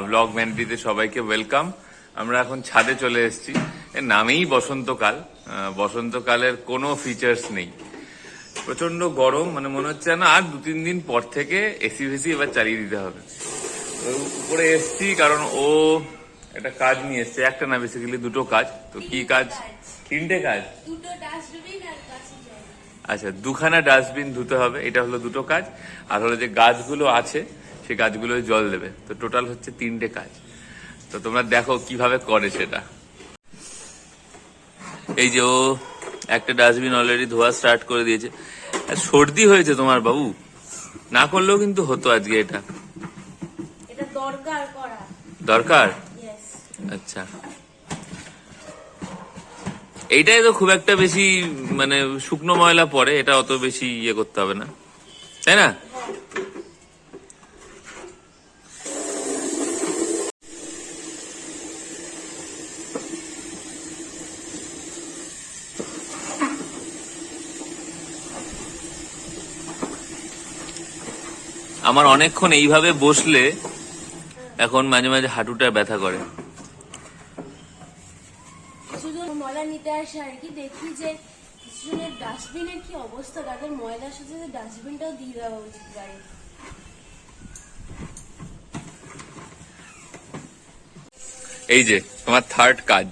Blog ভ্যানিটিতে সবাইকে welcome. আমরা এখন ছাদে চলে এসেছি। এর নামেই বসন্তকাল। বসন্তকালের কোনো ফিচার্স নেই, প্রচন্ড গরম, মানে মনে হচ্ছে না আর 2-3 দিন পর থেকে এসি ফেসি এবার চালিয়ে দিতে হবে। উপরে এসছি কারণ ও একটা কাজ নিয়ে এসছে, একটা না বেসিক্যালি দুটো কাজ। তো কি কাজ? 3টে কাজ। আচ্ছা, 2খানা ডাস্টবিন ধুতে হবে, এটা হলো দুটো কাজ। আর হলো যে গাছগুলো আছে সেই গাছগুলো জল দেবে। তো টোটাল হচ্ছে 3টে কাজ। তো তোমরা দেখো কিভাবে করে সেটা। এই যে ও একটা ডাস্টবিন অলরেডি ধোয়া স্টার্ট করে দিয়েছে। সর্দি হয়েছে তোমার বাবু, না করলেও কিন্তু হতো আজকে। এটা দরকার। আচ্ছা, এইটাই তো খুব একটা বেশি মানে শুকনো ময়লা পড়ে, এটা অত বেশি ইয়ে করতে হবে না, তাই না? আমার অনেকক্ষণ এইভাবে বসলে এখন মাঝে মাঝে হাঁটুটা ব্যথা করে। শুধু ময়লা নিতে আসে আর কি, দেখি যে ডাস্টবিনের কি অবস্থা, তাদের ময়লার সাথে ডাস্টবিনটাও দিয়ে দেওয়া উচিত গাড়ি। এই যে তোমার থার্ড কাজ।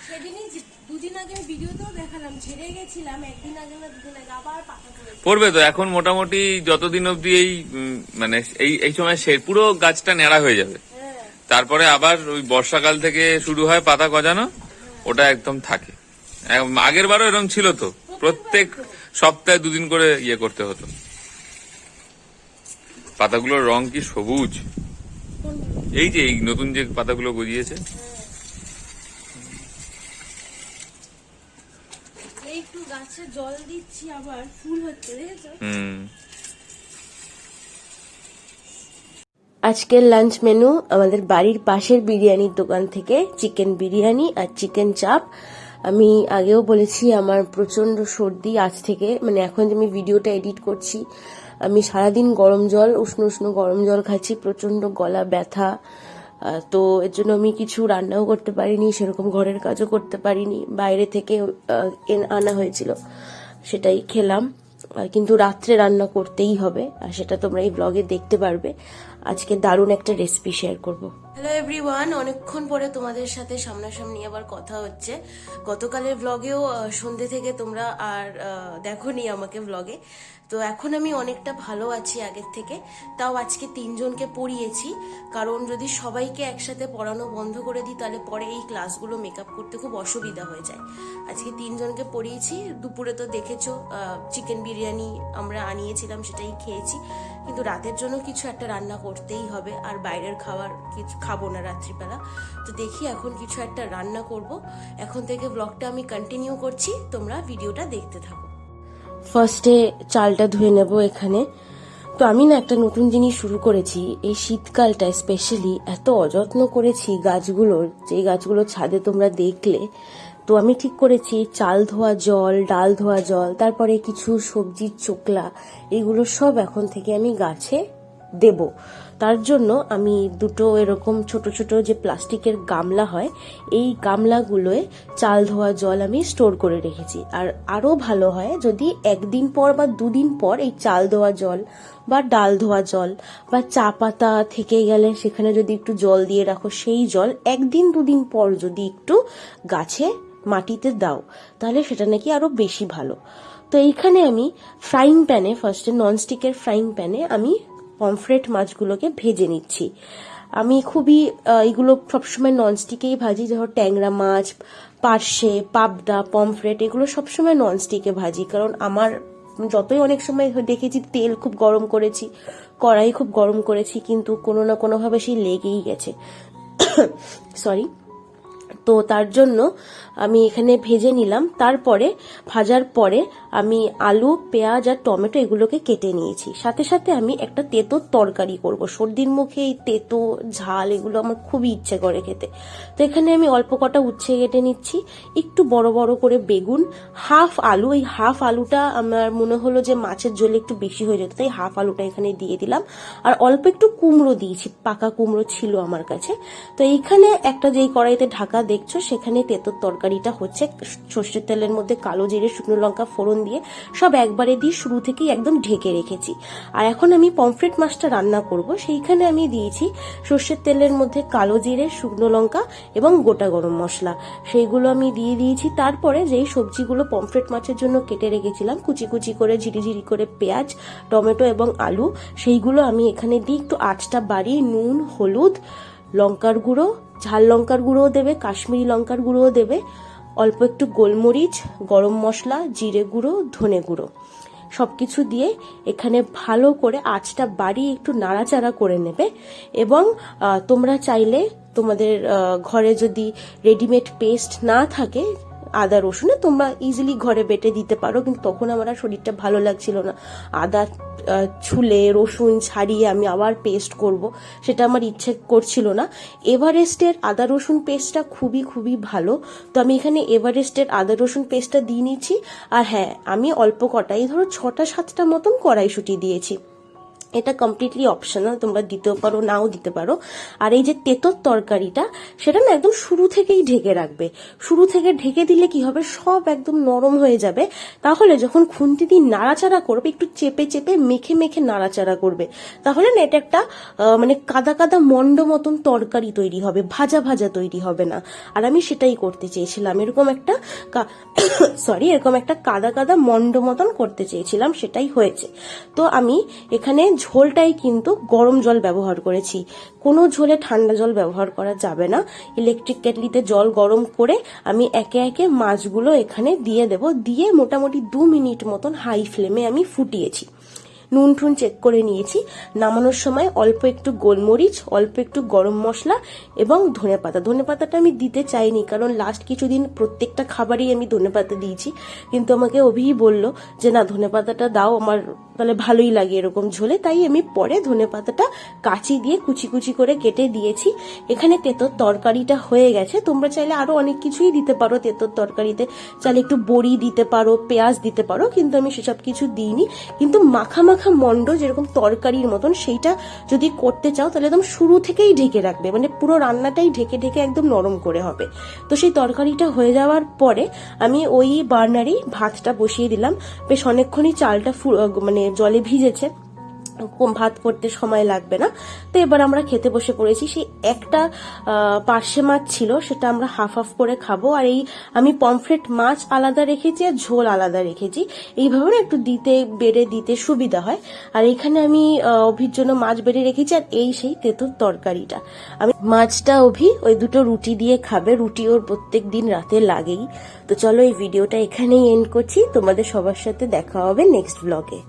সেদিনই 2 দিন আগে ভিডিওতেও দেখালাম, ছেড়ে গেছিলাম 1 দিন আগে না 2 দিন আগে, আবার পাতা পড়বে। তো এখন মোটামুটি যতদিন অব্দি এই মানে এই সময় পুরো গাছটা ন্যাড়া হয়ে যাবে। তারপরে আবার ওই বর্ষাকাল থেকে শুরু হয় পাতা গজানো, ওটা একদম থাকে। আগের বারও এরকম ছিল তো, প্রত্যেক সপ্তাহে 2 দিন করে ইয়ে করতে হতো। পাতাগুলোর রং কি সবুজ! এই যে এই নতুন যে পাতাগুলো গজিয়েছে, একটু গাছে জল দিচ্ছি, আবার ফুল হচ্ছে, দেখেছো? আজকের লাঞ্চ মেনু আমাদের বাড়ির পাশের বিরিয়ানির দোকান থেকে চিকেন বিরিয়ানি আর চিকেন চাপ। আমি আগেও বলেছি আমার প্রচন্ড সর্দি আজ থেকে, মানে এখন যে আমি ভিডিওটা এডিট করছি আমি সারাদিন গরম জল, উষ্ণ উষ্ণ গরম জল খাচ্ছি, প্রচন্ড গলা ব্যথা। তো এর জন্য আমি কিছু রান্নাও করতে পারিনি, সেরকম ঘরের কাজও করতে পারিনি, বাইরে থেকে আনা হয়েছিল সেটাই খেলাম। কিন্তু রাত্রে রান্না করতেই হবে, আর সেটা তোমরা এই ব্লগে দেখতে পারবে। আজকে দারুণ একটা রেসিপি শেয়ার করব। হ্যালো এভরিওয়ান, অনেকক্ষণ পরে তোমাদের সাথে সামনাসামনি আবার কথা হচ্ছে। গতকালের ব্লগেও সন্ধ্যে থেকে তোমরা আর দেখোনি আমাকে ব্লগে। তো এখন আমি অনেকটা ভালো আছি আগের থেকে। তাও আজকে 3 জনকে পড়িয়েছি, কারণ যদি সবাইকে একসাথে পড়ানো বন্ধ করে দিই তাহলে পরে এই ক্লাসগুলো মেকআপ করতে খুব অসুবিধা হয়ে যায়। আজকে 3 জনকে পড়িয়েছি। দুপুরে তো দেখেছো চিকেন বিরিয়ানি আমরা আনিয়েছিলাম, সেটাই খেয়েছি। কিন্তু রাতের জন্য কিছু একটা রান্না করতেই হবে, আর বাইরের খাবার কিছু খাবো না রাত্রিবেলা। তো দেখি এখন কিছু একটা রান্না করব। এখন থেকে ব্লগটা আমি কন্টিনিউ করছি, তোমরা ভিডিওটা দেখতে থাকো। ফার্স্টে চালটা ধুয়ে নেব এখানে। তো আমি না একটা নতুন জিনিস শুরু করেছি এই শীতকালটা, স্পেশালি এত অযত্ন করেছি গাছগুলোর, যে গাছগুলো ছাদে তোমরা দেখলে। তো আমি ঠিক করেছি চাল ধোয়া জল, ডাল ধোয়া জল, তারপরে কিছু সবজির চোকলা, এগুলো সব এখন থেকে আমি গাছে দেব। তার জন্য আমি 2টো এরকম ছোট ছোট যে প্লাস্টিকের গামলা হয়, এই গামলাগুলোয় চাল ধোয়া জল আমি স্টোর করে রেখেছি। আর আরো ভালো হয় যদি 1 দিন পর বা 2 দিন পর এই চাল ধোয়া জল বা ডাল ধোয়া জল বা চা পাতা থেকে গেলে সেখানে যদি একটু জল দিয়ে রাখো, সেই জল 1 দিন 2 দিন পর যদি একটু গাছে মাটিতে দাও, তাহলে সেটা নাকি আরো বেশি ভালো। তো এইখানে আমি ফ্রাইং প্যানে, ফার্স্টে ননস্টিকের ফ্রাইং প্যানে আমি পমফ্রেট মাছগুলোকে ভেজে নিচ্ছি। আমি খুবই এগুলো সবসময় ননস্টিকেই ভাজি, যেমন ট্যাংরা মাছ, পার্শে, পাবদা, পমফ্রেট, এগুলো সবসময় ননস্টিকে ভাজি। কারণ আমার যতই অনেক সময় দেখেছি তেল খুব গরম করেছি, কড়াই খুব গরম করেছি, কিন্তু কোনো না কোনোভাবে সেই লেগেই গেছে। সরি। তো তার জন্য আমি এখানে ভেজে নিলাম। তারপরে ভাজার পরে আমি আলু, পেঁয়াজ আর টমেটো এগুলোকে কেটে নিয়েছি। সাথে সাথে আমি একটা তেঁতোর তরকারি করব। সর্দির মুখে এই তেঁতো ঝাল এগুলো আমার খুবই ইচ্ছে করে খেতে। তো এখানে আমি অল্প কটা উচ্ছে কেটে নিচ্ছি, একটু বড় বড় করে বেগুন, হাফ আলু। এই হাফ আলুটা আমার মনে হলো যে মাছের ঝোলে একটু বেশি হয়ে যেত, তাই হাফ আলুটা এখানে দিয়ে দিলাম। আর অল্প একটু কুমড়ো দিয়েছি, পাকা কুমড়ো ছিল আমার কাছে। তো এইখানে একটা যেই কড়াইতে ঢাকা দেখছো সেখানে তেঁতোর তরকারিটা হচ্ছে। সর্ষের তেলের মধ্যে কালো জিরে, শুকনো লঙ্কা ফোড়ন দিয়ে সব একবারে দিয়ে শুরু থেকেই একদম ঢেকে রেখেছি। আর এখন আমি পমফ্রেট মাছটা রান্না করব। সেইখানে আমি দিয়েছি সর্ষের তেলের মধ্যে কালো জিরে, শুকনো লঙ্কা এবং গোটা গরম মশলা, সেইগুলো আমি দিয়ে দিয়েছি। তারপরে যেই সবজিগুলো পমফ্রেট মাছের জন্য কেটে রেখেছিলাম কুচি কুচি করে, ঝিরিঝিরি করে পেঁয়াজ, টমেটো এবং আলু, সেইগুলো আমি এখানে দিয়ে একটু আঁচটা বাড়িয়ে নুন, হলুদ, লঙ্কার গুঁড়ো, ঝাল লঙ্কার গুঁড়োও দেবে, কাশ্মীরি লঙ্কার গুঁড়োও দেবে, অল্প একটু গোলমরিচ, গরম মশলা, জিরে গুঁড়ো, ধনে গুঁড়ো সবকিছু দিয়ে এখানে ভালো করে আঁচটা বাড়িয়ে একটু নাড়াচাড়া করে নেবে। এবং তোমরা চাইলে তোমাদের ঘরে যদি রেডিমেড পেস্ট না থাকে আদা রসুনে, তোমরা ইজিলি ঘরে বেটে দিতে পারো, কিন্তু তখন আমার আর শরীরটা ভালো লাগছিল না আদা ছুলে রসুন ছাড়িয়ে আমি আবার পেস্ট করব, সেটা আমার ইচ্ছে করছিল না। এভারেস্টের আদা রসুন পেস্টটা খুবই খুবই ভালো, তো আমি এখানে এভারেস্টের আদা রসুন পেস্টটা দিয়ে নিচ্ছি। আর হ্যাঁ, আমি অল্প কটাই ধরো 6টা-7টা মতন কড়াইশুঁটি দিয়েছি। এটা কমপ্লিটলি অপশনাল, তোমরা দিতেও পারো নাও দিতে পারো। আর এই যে তেঁতোর তরকারিটা, সেটা না একদম শুরু থেকেই ঢেকে রাখবে। শুরু থেকে ঢেকে দিলে কি হবে, সব একদম নরম হয়ে যাবে। তাহলে যখন খুন্তি দিয়ে নাড়াচাড়া করবে, একটু চেপে চেপে মেখে মেখে নাড়াচাড়া করবে, তাহলে না এটা একটা মানে কাদা কাদা মন্ড মতন তরকারি তৈরি হবে, ভাজা ভাজা তৈরি হবে না। আর আমি সেটাই করতে চেয়েছিলাম, এরকম একটা এরকম একটা কাদা কাদা মন্ড মতন করতে চেয়েছিলাম, সেটাই হয়েছে। তো আমি এখানে ঝোলটাই কিন্তু গরম জল ব্যবহার করেছি, কোনো ঝোলে ঠান্ডা জল ব্যবহার করা যাবে না। ইলেকট্রিক কেটলিতে জল গরম করে আমি একে একে মাছগুলো এখানে দিয়ে দেব, দিয়ে মোটামুটি 2 মিনিট মতন হাই ফ্লেমে আমি ফুটিয়েছি। নুন টুন চেক করে নিয়েছি। নামানোর সময় অল্প একটু গোলমরিচ, অল্প একটু গরম মশলা এবং ধনেপাতা। ধনেপাতাটা আমি দিতে চাইনি, কারণ লাস্ট কিছুদিন প্রত্যেকটা খাবারই আমি ধনেপাতা দিয়েছি, কিন্তু আমাকে অভি বলল যে না, ধনেপাতাটা দাও, আমার তাহলে ভালোই লাগে এরকম ঝোলে, তাই আমি পরে ধনেপাতাটা কাঁচি দিয়ে কুচি কুচি করে কেটে দিয়েছি। এখানে তেঁতোর তরকারিটা হয়ে গেছে। তোমরা চাইলে আরো অনেক কিছুই দিতে পারো তেঁতোর তরকারিতে, চাইলে একটু বড়ি দিতে পারো, পেঁয়াজ দিতে পারো, কিন্তু আমি সেসব কিছু দিইনি। কিন্তু মাখা মাখা মন্ড যেরকম তরকারির মতন, সেইটা যদি করতে চাও তাহলে একদম শুরু থেকেই ঢেকে রাখবে, মানে পুরো রান্নাটাই ঢেকে ঢেকে একদম নরম করে হবে। তো সেই তরকারিটা হয়ে যাওয়ার পরে আমি ওই বার্নারেই ভাতটা বসিয়ে দিলাম। বেশ অনেকক্ষণই চালটা মানে জলে ভিজেছে, ভাত করতে সময় লাগবে না। তো এবার আমরা খেতে বসে পড়েছি। সেই একটা পার্শে মাছ ছিল, সেটা আমরা হাফ হাফ করে খাবো। আর এই আমি পমফ্রেট মাছ আলাদা রেখেছি আর ঝোল আলাদা রেখেছি, এইভাবে না একটু বেড়ে দিতে সুবিধা হয়। আর এখানে আমি অভির জন্য মাছ বেড়ে রেখেছি, আর এই সেই তেঁতুর তরকারিটা। আমি মাছটা অভি ওই দুটো রুটি দিয়ে খাবে, রুটি ওর প্রত্যেক দিন রাতে লাগেই। তো চলো এই ভিডিওটা এখানেই এন্ড করছি, তোমাদের সবার সাথে দেখা হবে নেক্সট ব্লগে।